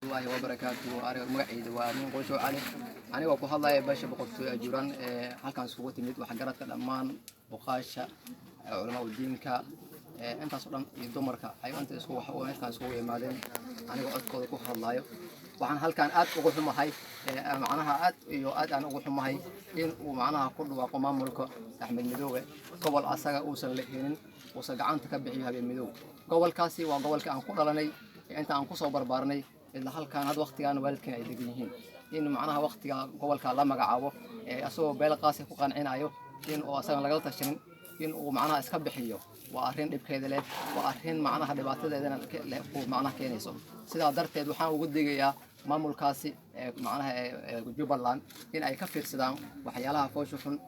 الله وبركاته أنا مقعد ومن قوشو أنا وكو هذا باش بقولت أجوران هل كان سقوط ميت وحجرات الأمان وقاشة علماء الدين كا أنت صدام يدمرك أيوة أنت سقوح وأنت كان سقوي مادين أنا وقت كو هذا وعن هل كان أت وقوح ما هي معناها أت أت أنا وقوح ما هي إن ومعناها كل وقمام ملك أحمد مدوغة قبل أسرع أوصل لهين وصل عن تكبعها بالمدوغ قبل كاسي وقبل كأن قررني أنت أنقص وبربرني إلا هل كان هذا وقت كان والدكنا يدقيهين إنه معناها وقت قبل كان لما قعوه أسوأ بلقاسي فقان عنايو إنه أصلا لقلت الشن إنه معناها إسكب حيو وأرين بكيد له وأرين معناها دبعت ذا معناها كينيسو سيدا درت دوحان وجود يا مامول كاسي معناها جبلان إن أي كفر سدام وحيالها فوشفن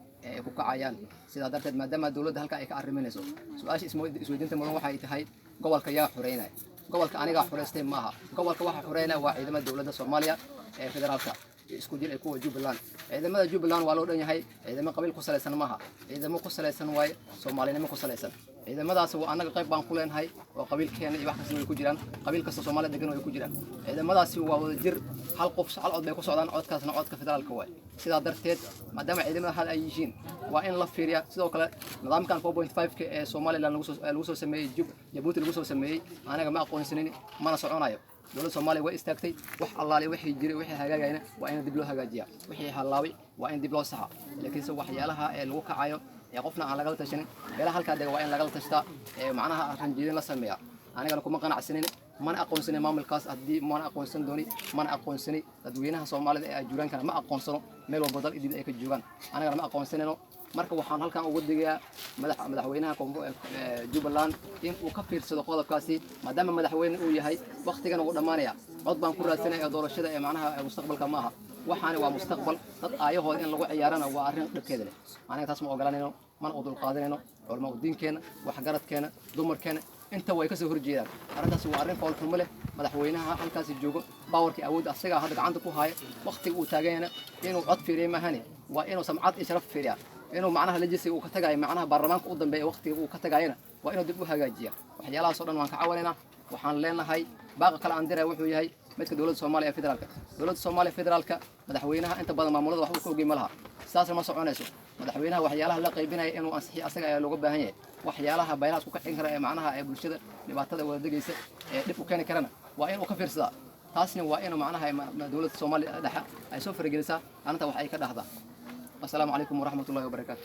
كعيان سيدا درت ما دام الدولة هلك أي كأرمينيسو سؤال اسمه سويدين تمرون وحيت هاي قبل كيا حرينا gobolka aniga xureystay maaha gobolka waxa xureynaa waa ciidamada dawladda Soomaaliya ee federaalka isku jil ay ku Jubbaland ciidamada Jubbaland waa loo dhan yahay ciidamo qabiil ku saleysan maaha ciidamo ku saleysan way Soomaalinimo ku saleysan ciidamadaas waa anaga qayb baan ku leenahay oo qabiilkeena iyo wax kasta way ku jiraan qabiil kasta Soomaaliya degan way ku jiraan ciidamadaasi waa wada jir hal qof hal cod bay ku socdaan codkaasna codka federaalka way sidaa darteed maadaama ciidamada hal ay yihiin waa in la fiiriyo sidoo kale nidaamkan 4.5 ee Soomaaliland lagu soo sameeyay Jabuuti lagu soo sameeyay anaga ma aqoonsanin mana soconayo dawladda Soomaaliya way istaagtay wax allaale wixii jiray wixii hagaagayna waa in dib loo hagaajiyaa wixii halaawi waa in dib loo saxaa laakiin soo waxyaalaha ee lagu kacayo ee qofna aan laga tashanin beelaha halka deega waa in laga tashtaa ee macnaha ranjiidin la sameeyaa aniga kuma qanacsanin mana aqoonsanin maamulkaas hadii mana aqoonsan dooni mana aqoonsanin dadweynaha Soomaalida ee ajuuraan kana ma aqoonsano meel walba dal idin ay ka joogan aniga ma aqoonsanino marka waxaan halkan ugu digayaa madaxweynaha Jubbaland in uu ka fiirsado qodobkaasi maadaama madaxweyne uu yahay waqtigan uu dhamaanaya cod baan ku raadsanayaa doorashada ee macnaha mustaqbalka maaha waxaana waa mustaqbal dad aayahooda in lagu ciyaarana waa arrin dhibkeeda leh aniga taas ma ogolanayno mana u dulqaadanayno culamo diinkeena wax garadkeena dumarkeena inta way ka soo horjeedaan arrintaas waa arrin qowl xumo leh madaxweynaha halkaas joogo bawarkii awood asaga hadda gacanta ku haya waqtiga uu taagayna inuu cod fiiriyo mahani waa inuu samcad iyo sharaf fiiriyo inuu macnaha lajisi uu ka tagay macnaha baarlamaanka u dambeeyay waqtiga uu ka tagayna waa inuu dib u hagaajiyo waxyaalaha soo dhan waan ka caawinaynaa waxaan leenahay baaqa kala aan diray wuxuu yahay midka dawladda Soomaaliya ee federaalka dawladda Soomaaliya federaalka madaxweynaha inta badan maamulada wax uu ka ogeey malaha saas ma soconayso madaxweynaha waxyaalaha la qaybinayo inuu ansixiyo asaga ayaa looga baahan yahay waxyaalaha baylaas ku kacin kara ee macnaha ee bulshada dhibaatada wada degaysa ee dib u keeni karana waa inuu ka fiirsadaa taasna waa inuu macnaha dawladda Soomaaliya dhaxa ay soo faragelisaa anta wax ay ka dhaxdaa السلام عليكم ورحمة الله وبركاته.